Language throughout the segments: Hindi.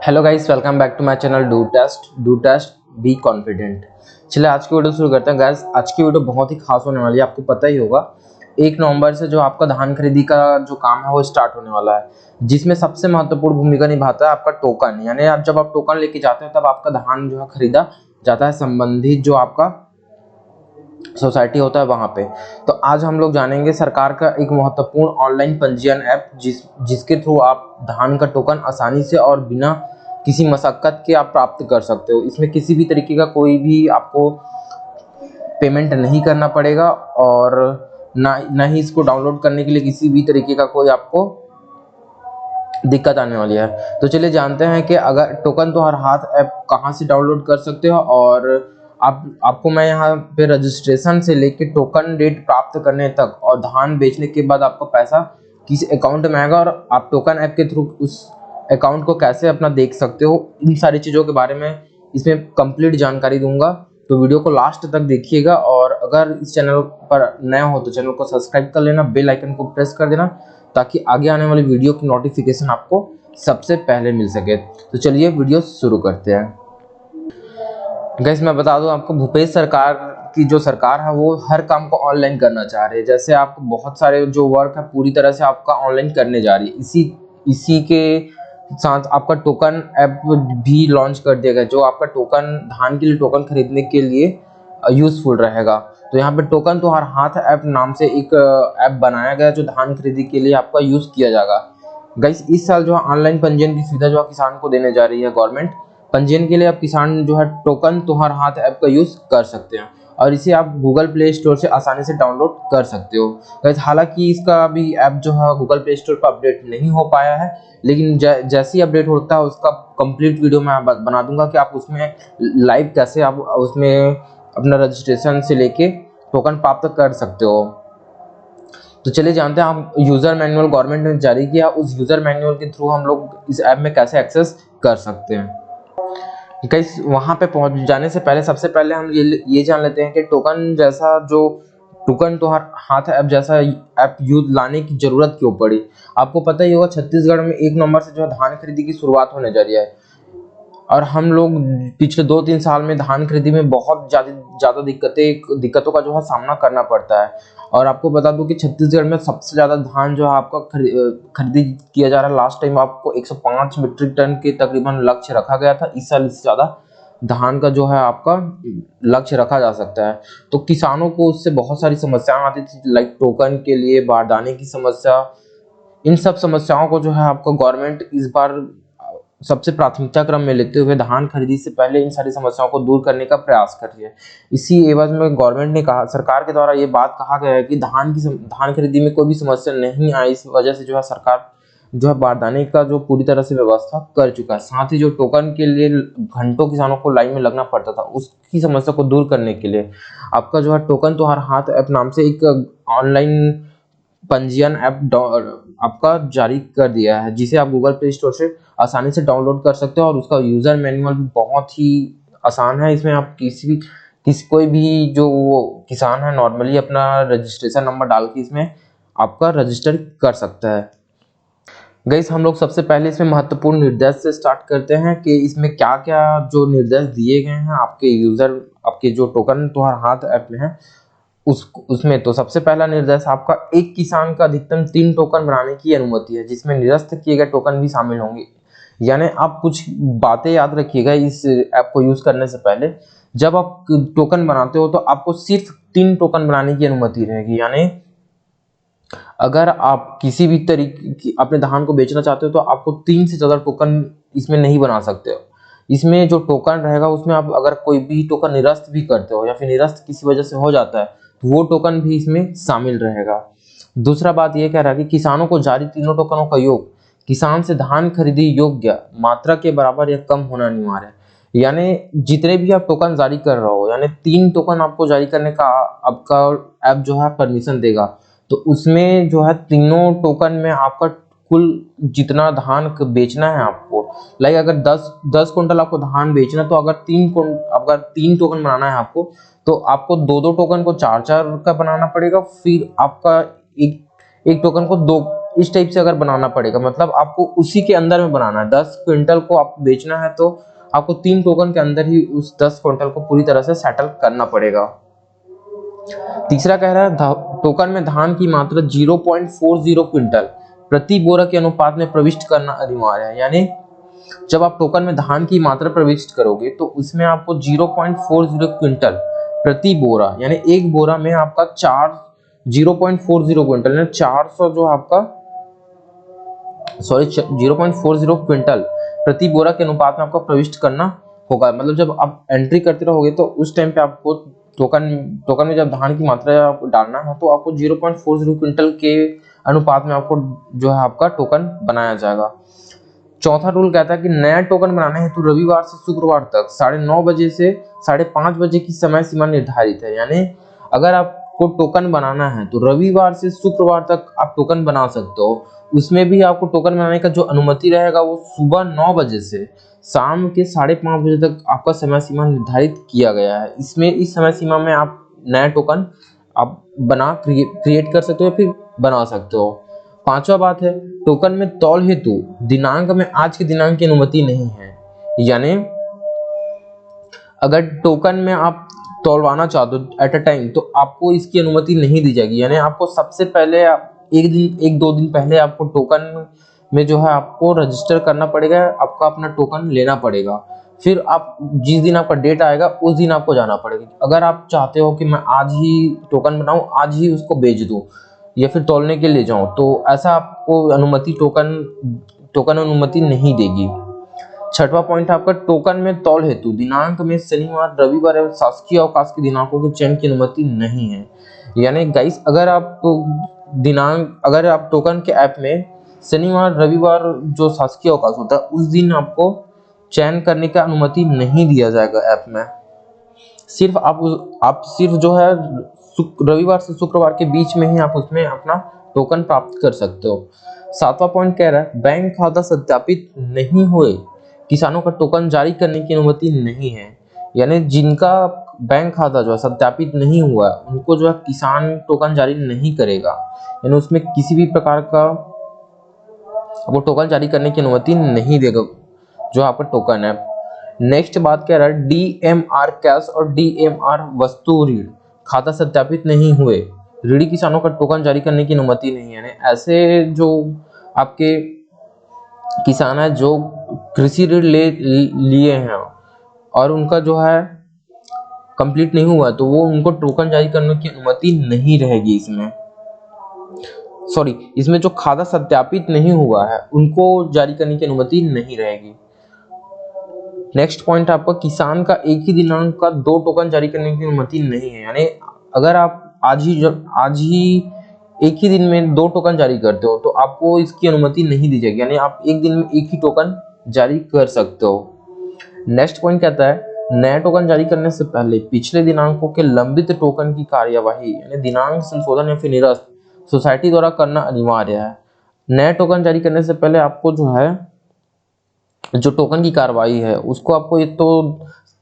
Hello guys, welcome back to my channel do test be confident. चलिए आज की वीडियो शुरू करते हैं। गाइस आज की वीडियो बहुत ही खास होने वाली है। आपको पता ही होगा 1 नवंबर से जो आपका धान खरीदी का जो काम है वो स्टार्ट होने वाला है, जिसमें सबसे महत्वपूर्ण भूमिका निभाता है आपका टोकन। यानी आप जब आप टोकन लेके जाते हो तब आपका धान जो है खरीदा जाता है संबंधित जो आपका सोसाइटी होता है वहां पे। तो आज हम लोग जानेंगे सरकार का एक महत्वपूर्ण ऑनलाइन पंजीयन ऐप जिसके थ्रू आप धान का टोकन आसानी से और बिना किसी मशक्कत के आप प्राप्त कर सकते हो। इसमें किसी भी तरीके का कोई भी आपको पेमेंट नहीं करना पड़ेगा और ना ही इसको डाउनलोड करने के लिए किसी भी तरीके का कोई आपको दिक्कत आने वाली है। तो चलिए जानते हैं कि अगर टोकन तो हर हाथ ऐप कहाँ से डाउनलोड कर सकते हो। और आपको मैं यहाँ पे रजिस्ट्रेशन से लेके टोकन डेट प्राप्त करने तक और धान बेचने के बाद आपका पैसा किस अकाउंट में आएगा और आप टोकन ऐप के थ्रू उस अकाउंट को कैसे अपना देख सकते हो, इन सारी चीज़ों के बारे में इसमें कंप्लीट जानकारी दूंगा। तो वीडियो को लास्ट तक देखिएगा और अगर इस चैनल पर नए हो तो चैनल को सब्सक्राइब कर लेना, बेल आइकन को प्रेस कर देना ताकि आगे आने वाली वीडियो की नोटिफिकेशन आपको सबसे पहले मिल सके। तो चलिए वीडियो शुरू करते हैं। गाइस मैं बता दूं आपको, भूपेश सरकार की जो सरकार है वो हर काम को ऑनलाइन करना चाह रही है। जैसे आपको बहुत सारे जो वर्क है पूरी तरह से आपका ऑनलाइन करने जा रही है। इसी के साथ आपका टोकन ऐप भी लॉन्च कर दिया गया, जो आपका टोकन धान के लिए टोकन खरीदने के लिए यूजफुल रहेगा। तो यहाँ पे टोकन तो हर हाथ ऐप नाम से एक ऐप बनाया गया जो धान खरीदी के लिए आपका यूज किया जाएगा। गाइस इस साल जो है ऑनलाइन पंजीयन की सुविधा जो है किसान को देने जा रही है गवर्नमेंट। पंजीयन के लिए अब किसान जो है टोकन तो हर हाथ ऐप का यूज कर सकते हैं और इसे आप गूगल प्ले स्टोर से आसानी से डाउनलोड कर सकते हो। गाइस हालांकि इसका अभी ऐप जो है गूगल प्ले स्टोर पर अपडेट नहीं हो पाया है, लेकिन जैसे ही अपडेट होता है उसका कंप्लीट वीडियो मैं बना दूंगा कि आप उसमें लाइव कैसे आप उसमें अपना रजिस्ट्रेशन से लेके टोकन प्राप्त कर सकते हो। तो चलिए जानते हैं हम यूजर मैनुअल गवर्नमेंट ने जारी किया, उस यूजर मैनुअल के थ्रू हम लोग इस ऐप में कैसे एक्सेस कर सकते हैं। गाइस वहां पे पहुंच जाने से पहले सबसे पहले हम ये जान लेते हैं कि टोकन तो हर हाथ ऐप जैसा ऐप यूज लाने की जरूरत क्यों पड़ी। आपको पता ही होगा छत्तीसगढ़ में 1 नवंबर से जो धान खरीदी की शुरुआत होने जा रही है और हम लोग पिछले 2-3 साल में धान खरीदी में बहुत ज्यादा दिक्कतों का जो है सामना करना पड़ता है। और आपको बता दूं कि छत्तीसगढ़ में सबसे ज्यादा धान जो है आपका खरीदी किया जा रहा है। लास्ट टाइम आपको 105 मीट्रिक टन के तकरीबन लक्ष्य रखा गया था। इस साल इससे ज्यादा धान का जो है आपका लक्ष्य रखा जा सकता है। तो किसानों को उससे बहुत सारी समस्याएं आती थी, लाइक टोकन के लिए बारदाने की समस्या। इन सब समस्याओं को जो है आपको गवर्नमेंट इस बार सबसे प्राथमिकता क्रम में लेते हुए धान खरीदी से पहले इन सारी समस्याओं को दूर करने का प्रयास कर रही है। इसी एवज में गवर्नमेंट ने कहा, सरकार के द्वारा ये बात कहा गया है कि धान खरीदी में कोई भी समस्या नहीं आई। इस वजह से जो है सरकार जो है बारदाने का जो पूरी तरह से व्यवस्था कर चुका है। साथ ही जो टोकन के लिए घंटों किसानों को लाइन में लगना पड़ता था, उसकी समस्या को दूर करने के लिए आपका जो है टोकन तो हर हाथ ऐप नाम से एक ऑनलाइन पंजीयन ऐप आपका जारी कर दिया है, जिसे आप गूगल प्ले स्टोर से आसानी से डाउनलोड कर सकते हो। और उसका यूजर मैनुअल भी बहुत ही आसान है। इसमें आप कोई भी जो किसान है नॉर्मली अपना रजिस्ट्रेशन नंबर डाल के इसमें आपका रजिस्टर कर सकता है। गाइस हम लोग सबसे पहले इसमें महत्वपूर्ण निर्देश से स्टार्ट करते हैं कि इसमें क्या क्या जो निर्देश दिए गए हैं आपके जो टोकन तो हर हाथ ऐप में है उसमें। तो सबसे पहला निर्देश आपका एक किसान का अधिकतम 3 टोकन बनाने की अनुमति है, जिसमें निरस्त किए गए टोकन भी शामिल होंगे। यानी आप कुछ बातें याद रखिएगा इस ऐप को यूज करने से पहले। जब आप टोकन बनाते हो तो आपको सिर्फ 3 टोकन बनाने की अनुमति रहेगी। यानी अगर आप किसी भी तरीके की अपने धान को बेचना चाहते हो तो आपको 3 से ज्यादा टोकन इसमें नहीं बना सकते हो। इसमें जो टोकन रहेगा उसमें आप अगर कोई भी टोकन निरस्त भी करते हो या फिर निरस्त किसी वजह से हो जाता है तो वो टोकन भी इसमें शामिल रहेगा। दूसरा बात यह कह रहा है कि किसानों को जारी तीनों टोकनों का योग किसान से धान खरीदी योग्य मात्रा के बराबर या कम होना अनिवार्य है। यानी जितने भी आप टोकन जारी कर रहे हो, यानी 3 टोकन आपको जारी करने का आपका ऐप जो है परमिशन देगा, तो उसमें जो है तीनों टोकन में आपका कुल जितना धान बेचना है आपको, लाइक अगर 10 कुंटल आपको धान बेचना तो अगर 3 टोकन बनाना है आपको तो आपको 2 टोकन को 4 का बनाना पड़ेगा। फिर आपका एक टोकन को इस टाइप से अगर बनाना पड़ेगा, मतलब आपको उसी के अंदर में बनाना है। 10 क्विंटल को आपको बेचना है तो आपको 3 टोकन के अंदर ही उस 10 क्विंटल को पूरी तरह से सेटल करना पड़ेगा। तीसरा कह रहा है टोकन में धान की मात्रा 0.40 क्विंटल प्रति बोरा के अनुपात में प्रविष्ट करना अनिवार्य है। यानी जब आप टोकन में धान की मात्रा प्रविष्ट करोगे तो उसमें आपको 0.40 क्विंटल प्रति बोरा, यानी एक बोरा में आपका 0.40 क्विंटल यानी 400 जो आपका 0.40 क्विंटल प्रति बोरा के अनुपात में आपको प्रविष्ट करना होगा। मतलब जब आप एंट्री करते रहोगे तो उस टाइम पे आपको टोकन में जब धान की मात्रा डालना है तो आपको 0.40 क्विंटल के अनुपात में आपको जो है आपका टोकन बनाया जाएगा। चौथा रूल कहता है कि नया टोकन बनाने हेतु रविवार से शुक्रवार तक 9:30 बजे से 5:30 बजे की समय सीमा निर्धारित है। यानी अगर आपको टोकन बनाना है तो रविवार से शुक्रवार तक आप टोकन बना सकते हो। उसमें भी आपको टोकन बनाने का जो अनुमति रहेगा वो सुबह 9 बजे से शाम के 5:30 बजे तक आपका समय सीमा निर्धारित किया गया है। इसमें इस समय सीमा में आप नया टोकन आप क्रिएट कर सकते हो, फिर बना सकते हो। पांचवा बात है, टोकन में तौल हेतु दिनांक में आज के दिनांक की अनुमति नहीं है। यानी अगर टोकन में आप तौलवाना चाहते हो एट अ टाइम तो आपको इसकी अनुमति नहीं दी जाएगी। यानी आपको सबसे पहले एक दो दिन पहले आपको टोकन में जो है आपको रजिस्टर करना पड़ेगा, आपका अपना टोकन लेना पड़ेगा। फिर आप जिस दिन आपका डेट आएगा उस दिन आपको जाना पड़ेगा। अगर आप चाहते हो कि मैं आज ही टोकन बनाऊं, आज ही उसको बेच दूं या फिर तौलने के लिए जाऊं, तो ऐसा आपको अनुमति टोकन अनुमति नहीं देगी। छठवां पॉइंट आपका टोकन में तौल हेतु दिनांक में शनिवार, रविवार एवं शासकीय अवकाश के दिनांकों के चयन की अनुमति नहीं है। यानी गाइस अगर आप टोकन के ऐप में शनिवार, रविवार जो शासकीय अवकाश होता है उस दिन आपको चयन करने का अनुमति नहीं दिया जाएगा ऐप में। सिर्फ आप सिर्फ जो है रविवार से शुक्रवार के बीच में ही आप उसमें अपना टोकन प्राप्त कर सकते हो। सातवां पॉइंट कह रहा है बैंक खाता सत्यापित नहीं हुए किसानों का टोकन जारी करने की अनुमति नहीं है। यानी जिनका बैंक खाता जो है सत्यापित नहीं हुआ उनको जो है किसान टोकन जारी नहीं करेगा। यानी उसमें किसी भी प्रकार का वो टोकन जारी करने की अनुमति नहीं देगा जो आपका टोकन है। नेक्स्ट बात कह रहा है DMR कैश और DMR वस्तु ऋण खाता सत्यापित नहीं हुए ऋणी किसानों का टोकन जारी करने की अनुमति नहीं है। ऐसे जो आपके किसान है जो कृषि ऋण लिए हैं और उनका जो है कंप्लीट नहीं हुआ तो वो उनको टोकन जारी करने की अनुमति नहीं रहेगी। इसमें जो खाता सत्यापित नहीं हुआ है उनको जारी करने की अनुमति नहीं रहेगी। नेक्स्ट पॉइंट आपका किसान का एक ही दिनांक का 2 टोकन जारी करने की अनुमति नहीं है। यानी अगर आप आज ही एक ही दिन में 2 टोकन जारी करते हो तो आपको इसकी अनुमति नहीं दी जाएगी। यानी आप एक दिन में एक ही टोकन जारी कर सकते हो। नेक्स्ट पॉइंट कहता है नया टोकन जारी करने से पहले पिछले दिनांकों के लंबित टोकन की कार्यवाही यानी दिनांक संशोधन या फिर निरस्त सोसाइटी द्वारा करना अनिवार्य है। नया टोकन जारी करने से पहले आपको जो है जो टोकन की कार्रवाई है उसको आपको एक तो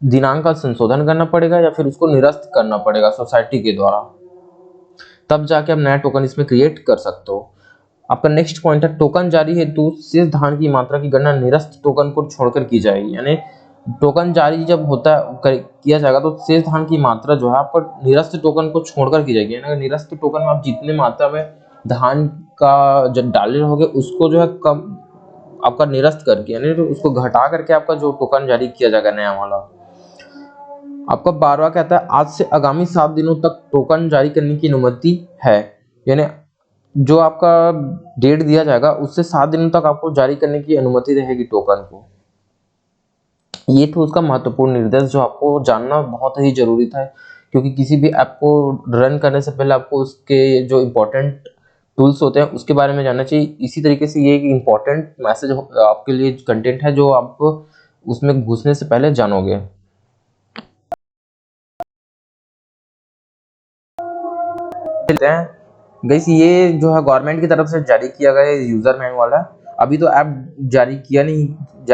दिनांक का संशोधन करना पड़ेगा या फिर उसको निरस्त करना पड़ेगा सोसाइटी के द्वारा, तब जाके आप नया टोकन इसमें क्रिएट कर सकते हो। आपका नेक्स्ट पॉइंट है टोकन जारी हेतु शेष धान की मात्रा की गणना निरस्त टोकन को छोड़कर की जाएगी। यानी टोकन जारी जब किया जाएगा तो शेष धान की मात्रा जो है आपको निरस्त टोकन को छोड़कर की जाएगी। यानी निरस्त टोकन में आप जितने मात्रा में धान का जब डाले रहोगे उसको जो है कम आपका निरस्त करके यानी उसको घटा करके आपका जो टोकन जारी किया जाएगा नया वाला। आपका 12वां कहता है आज से आगामी 7 दिनों तक टोकन जारी करने की अनुमति है। यानी जो आपका डेट दिया जाएगा उससे 7 दिनों तक आपको जारी करने की अनुमति रहेगी टोकन को। ये तो उसका महत्वपूर्ण निर्देश जो आपको जानना बहुत ही जरूरी था, क्योंकि किसी भी ऐप को रन करने से पहले आपको उसके जो इम्पोर्टेंट टूल्स होते हैं उसके बारे में जानना चाहिए। इसी तरीके से ये एक इम्पोर्टेंट मैसेज आपके लिए कंटेंट है जो आप उसमें घुसने से पहले जानोगे। गाइस ये जो है गवर्नमेंट की तरफ से जारी किया गया यूजर मैनुअल है। अभी तो ऐप जारी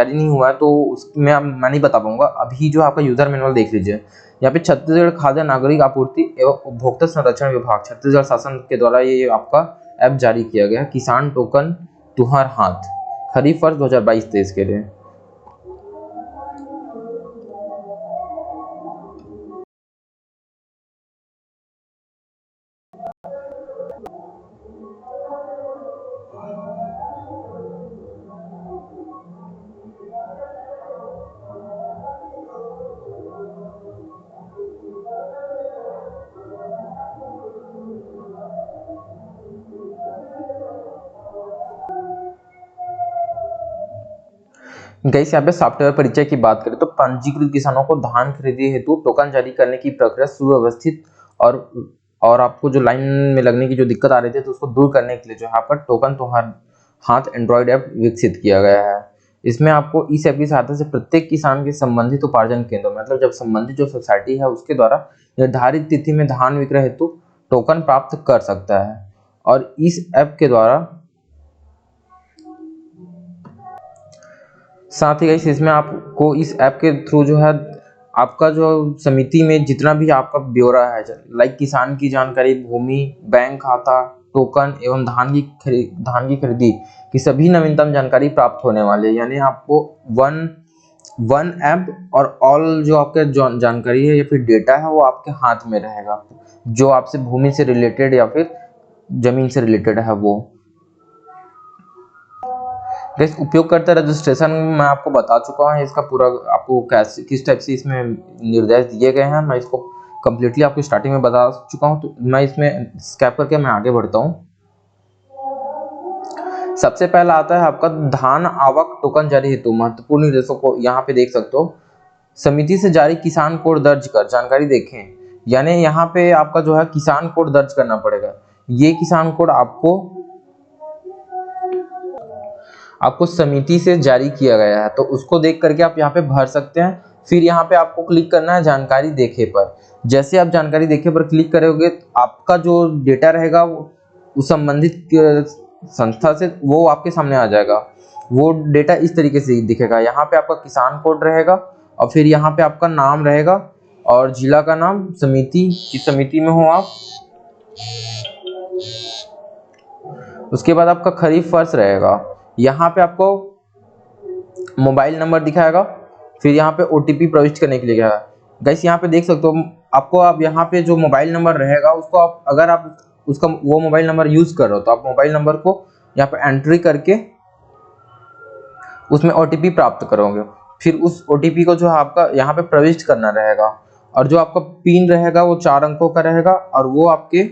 नहीं हुआ है तो उसमें मैं नहीं बता पाऊंगा। अभी जो आपका यूजर मैनुअल देख लीजिए, यहाँ पे छत्तीसगढ़ खाद्य नागरिक आपूर्ति एवं उपभोक्ता संरक्षण विभाग छत्तीसगढ़ शासन के द्वारा ये आपका ऐप जारी किया गया, किसान टोकन तुम्हार हाथ, खरीफ वर्ष 2022-23 के लिए। गाइस यहाँ पे सॉफ्टवेयर परिचय की बात करें तो पंजीकृत किसानों को धान खरीदी हेतु टोकन जारी करने की प्रक्रिया सुव्यवस्थित और आपको जो लाइन में लगने की जो दिक्कत आ रही थी तो उसको दूर करने के लिए जो है आपका टोकन तुम्हार हाथ एंड्रॉइड ऐप विकसित किया गया है। इसमें आपको इस ऐप की सहायता से प्रत्येक किसान के संबंधित उपार्जन केंद्रों में, मतलब जब संबंधित जो सोसाइटी है उसके द्वारा निर्धारित तिथि में धान विक्रय हेतु टोकन प्राप्त कर सकता है। और इस ऐप के द्वारा साथ ही गाइस इसमें आपको इस ऐप के थ्रू जो है आपका जो समिति में जितना भी आपका ब्यौरा है, लाइक किसान की जानकारी, भूमि, बैंक खाता, टोकन एवं धान की खरीदी की सभी नवीनतम जानकारी प्राप्त होने वाली है। यानी आपको वन ऐप और ऑल जो आपके जानकारी है या फिर डेटा है वो आपके हाथ में रहेगा, जो आपसे भूमि से रिलेटेड या फिर जमीन से रिलेटेड है वो। गाइस उपयोगकर्ता रजिस्ट्रेशन मैं आपको बता चुका हूँ, इसका पूरा आपको कैसे किस टाइप से इसमें निर्देश दिए गए हैं मैं इसको कंप्लीटली आपको स्टार्टिंग में बता चुका हूँ। तो मैं इसमें स्कैप करके मैं आगे बढ़ता हूँ। सबसे पहला आता है आपका धान आवक टोकन जारी हेतु महत्वपूर्ण निर्देशों को यहाँ पे देख सकते हो। समिति से जारी किसान कोड दर्ज कर जानकारी देखें, यानी यहाँ पे आपका जो है किसान कोड दर्ज करना पड़ेगा। ये किसान कोड आपको समिति से जारी किया गया है, तो उसको देख करके आप यहाँ पे भर सकते हैं। फिर यहाँ पे आपको क्लिक करना है जानकारी देखे पर। जैसे आप जानकारी देखे पर क्लिक करोगे तो आपका जो डेटा रहेगा उस संबंधित संस्था से वो आपके सामने आ जाएगा। वो डेटा इस तरीके से दिखेगा, यहाँ पे आपका किसान कोड रहेगा और फिर यहाँ पे आपका नाम रहेगा और जिला का नाम, समिति किस समिति में हो आप, उसके बाद आपका खरीफ वर्ष रहेगा। यहाँ पे आपको मोबाइल नंबर दिखाएगा, फिर यहाँ पे ओटीपी प्रविष्ट करने के लिए गया है। गाइस यहाँ पे देख सकते हो आपको, आप यहाँ पे जो मोबाइल नंबर रहेगा उसको आप अगर आप उसका वो मोबाइल नंबर यूज कर रहे हो तो आप मोबाइल नंबर को यहाँ पे एंट्री करके उसमें ओटीपी प्राप्त करोगे। फिर उस ओटीपी को जो है आपका यहाँ पे प्रविष्ट करना रहेगा और जो आपका पिन रहेगा वो 4 अंकों का रहेगा और वो आपके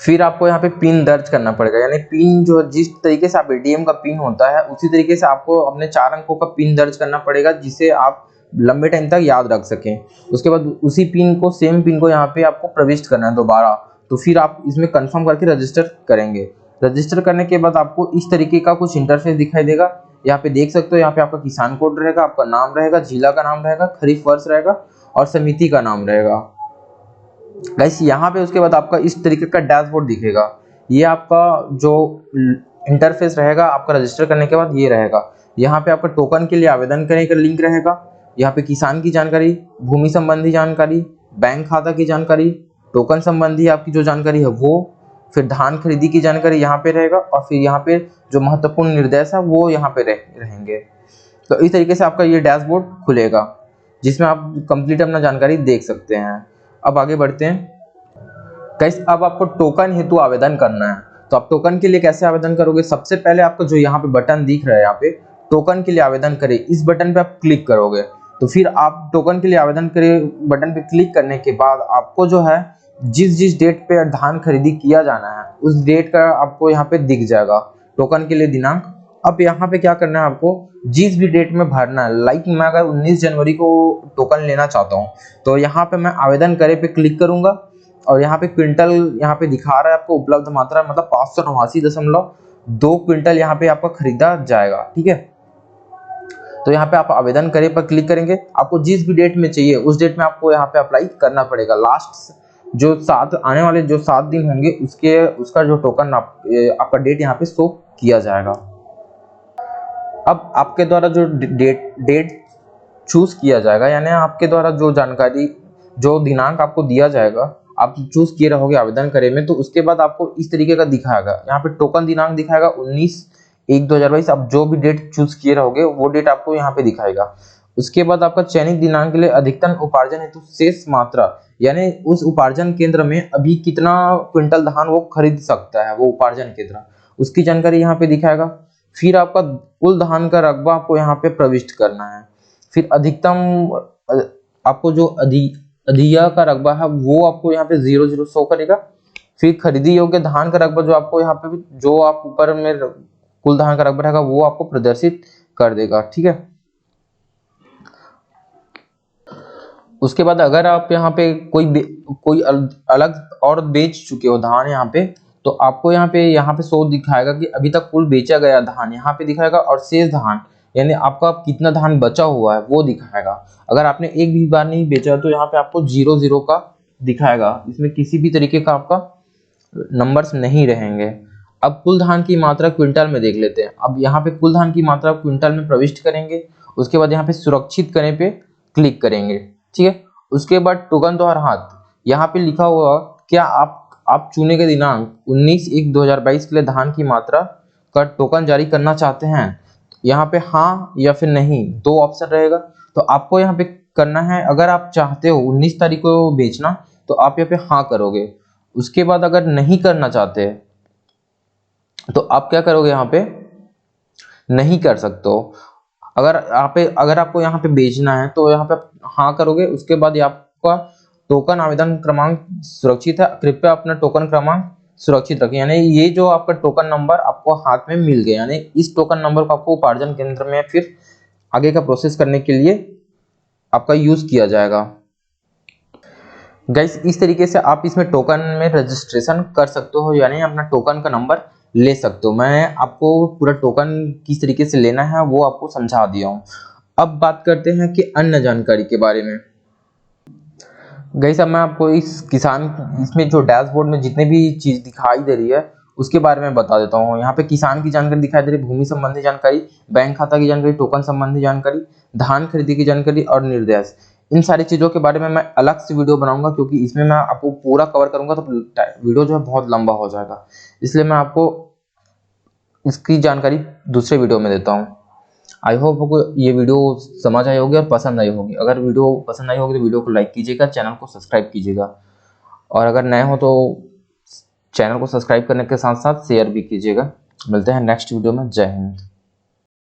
फिर आपको यहाँ पे पिन दर्ज करना पड़ेगा। यानी पिन जो जिस तरीके से आप एटीएम का पिन होता है उसी तरीके से आपको अपने 4 अंकों का पिन दर्ज करना पड़ेगा, जिसे आप लंबे टाइम तक याद रख सकें। उसके बाद उसी पिन को सेम पिन को यहाँ पे आपको प्रविष्ट करना है दोबारा। तो फिर आप इसमें कंफर्म करके रजिस्टर करेंगे। रजिस्टर करने के बाद आपको इस तरीके का कुछ इंटरफेस दिखाई देगा। यहाँ पे देख सकते हो, यहाँ पे आपका किसान कोड रहेगा, आपका नाम रहेगा, जिला का नाम रहेगा, खरीफ वर्ष रहेगा और समिति का नाम रहेगा। गाइस यहाँ पे उसके बाद आपका इस तरीके का डैशबोर्ड दिखेगा। ये आपका जो इंटरफेस रहेगा आपका रजिस्टर करने के बाद ये रहेगा। यहाँ पे आपका टोकन के लिए आवेदन करने का लिंक रहेगा। यहाँ पे किसान की जानकारी, भूमि संबंधी जानकारी, बैंक खाता की जानकारी, टोकन संबंधी आपकी जो जानकारी है वो, फिर धान खरीदी की जानकारी यहाँ पे रहेगा और फिर यहाँ पे जो महत्वपूर्ण निर्देश है वो यहाँ पे रहेंगे। तो इस तरीके से आपका ये डैशबोर्ड खुलेगा जिसमें आप कंप्लीट अपना जानकारी देख सकते हैं। अब आगे बढ़ते हैं। गाइस अब आपको टोकन हेतु आवेदन करना है, तो आप टोकन के लिए कैसे आवेदन करोगे। सबसे पहले आपको जो यहाँ पे बटन दिख रहा है, यहाँ पे टोकन के लिए आवेदन करें, इस बटन पे आप क्लिक करोगे तो फिर आप टोकन के लिए आवेदन करें बटन पे क्लिक करने के बाद आपको जो है जिस डेट पे धान खरीदी किया जाना है उस डेट का आपको यहाँ पे दिख जाएगा, टोकन के लिए दिनांक। अब यहाँ पे क्या करना है, आपको जिस भी डेट में भरना है, लाइक मैं अगर 19 जनवरी को टोकन लेना चाहता हूँ तो यहाँ पे मैं आवेदन करे पे क्लिक करूंगा और यहाँ पे क्विंटल यहाँ पे दिखा रहा है आपको उपलब्ध मात्रा, मतलब 589.2 क्विंटल यहाँ पे आपका खरीदा जाएगा। ठीक है, तो यहाँ पे आप आवेदन करे पर क्लिक करेंगे। आपको जिस भी डेट में चाहिए उस डेट में आपको यहाँ पे अप्लाई करना पड़ेगा। लास्ट जो आने वाले जो 7 दिन होंगे उसका जो टोकन आपका डेट यहाँ पे शो किया जाएगा। अब आपके द्वारा जो डेट चूज किया जाएगा, यानी आपके द्वारा जो जानकारी जो दिनांक आपको दिया जाएगा, आप चूज किए रहोगे आवेदन करे में, तो उसके बाद आपको इस तरीके का दिखाएगा, यहाँ पे टोकन दिनांक दिखाएगा 19/1/2022। आप जो भी डेट चूज किए रहोगे वो डेट आपको यहाँ पे दिखाएगा। उसके बाद आपका चयनित दिनांक के लिए अधिकतम उपार्जन हेतु शेष मात्रा, यानी उस उपार्जन केंद्र में अभी कितना क्विंटल धान वो खरीद सकता है, वो उपार्जन केंद्र, उसकी जानकारी यहाँ पे दिखाएगा। फिर आपका कुल धान का रकबा आपको यहाँ पे प्रविष्ट करना है। फिर अधिकतम आपको जो अधिया का रकबा है वो आपको यहाँ पे 00 शो करेगा। फिर खरीदी योग्य धान का रकबा जो आपको यहाँ पे जो आप ऊपर में कुल धान का रकबा रहेगा वो आपको प्रदर्शित कर देगा, ठीक है। उसके बाद अगर आप यहाँ पे कोई अलग और बेच चुके हो धान यहाँ पे, तो आपको यहाँ पे शो दिखाएगा कि अभी तक कुल बेचा गया धान यहाँ पे दिखाएगा, और शेष धान यानी आपका कितना धान बचा हुआ है वो दिखाएगा। अगर आपने एक भी बार नहीं बेचा तो यहाँ पे आपको 00 का दिखाएगा, इसमें किसी भी तरीके का आपका नंबर्स नहीं रहेंगे। अब कुल धान की मात्रा क्विंटल में देख लेते हैं। अब यहाँ पे कुल धान की मात्रा क्विंटल में प्रविष्ट करेंगे, उसके बाद यहाँ पे सुरक्षित करने पे क्लिक करेंगे, ठीक है। उसके बाद टोकन द्वारा हाथ, यहाँ पे लिखा हुआ क्या आप चुने के दिनांक 19/1/2022 के लिए धान की मात्रा का टोकन जारी करना चाहते हैं, यहाँ पे हाँ या फिर नहीं दो ऑप्शन रहेगा। तो आपको यहाँ पे करना है, अगर आप चाहते हो 19 तारीख को बेचना तो आप यहाँ पे हाँ करोगे। उसके बाद अगर नहीं करना चाहते तो आप क्या करोगे, यहाँ पे नहीं कर सकते हो। अगर आपको यहाँ पे बेचना है तो यहाँ पे हाँ करोगे। उसके बाद आपका टोकन आवेदन क्रमांक सुरक्षित है, कृपया अपना टोकन क्रमांक सुरक्षित रखें, यानी ये जो आपका टोकन नंबर आपको हाथ में मिल गया, यानी इस टोकन नंबर को आपको उपार्जन केंद्र में फिर आगे का प्रोसेस करने के लिए आपका यूज किया जाएगा। गाइस, इस तरीके से आप इसमें टोकन में रजिस्ट्रेशन कर सकते हो, यानी अपना टोकन का नंबर ले सकते हो। मैं आपको पूरा टोकन किस तरीके से लेना है वो आपको समझा दिया हूँ। अब बात करते हैं कि अन्य जानकारी के बारे में। गाइस, अब मैं आपको इसमें जो डैशबोर्ड में जितने भी चीज दिखाई दे रही है उसके बारे में बता देता हूँ। यहाँ पे किसान की जानकारी दिखाई दे रही है, भूमि संबंधी जानकारी, बैंक खाता की जानकारी, टोकन संबंधी जानकारी, धान खरीदी की जानकारी और निर्देश। इन सारी चीजों के बारे में मैं अलग से वीडियो बनाऊंगा, क्योंकि इसमें मैं आपको पूरा कवर करूंगा तो वीडियो जो है बहुत लंबा हो जाएगा, इसलिए मैं आपको इसकी जानकारी दूसरे वीडियो में देता हूँ। आई होप आपको ये वीडियो समझ आई होगी और पसंद आई होगी। अगर वीडियो पसंद आई होगी तो वीडियो को लाइक कीजिएगा, चैनल को सब्सक्राइब कीजिएगा, और अगर नए हो तो चैनल को सब्सक्राइब करने के साथ साथ शेयर भी कीजिएगा। मिलते हैं नेक्स्ट वीडियो में। जय हिंद।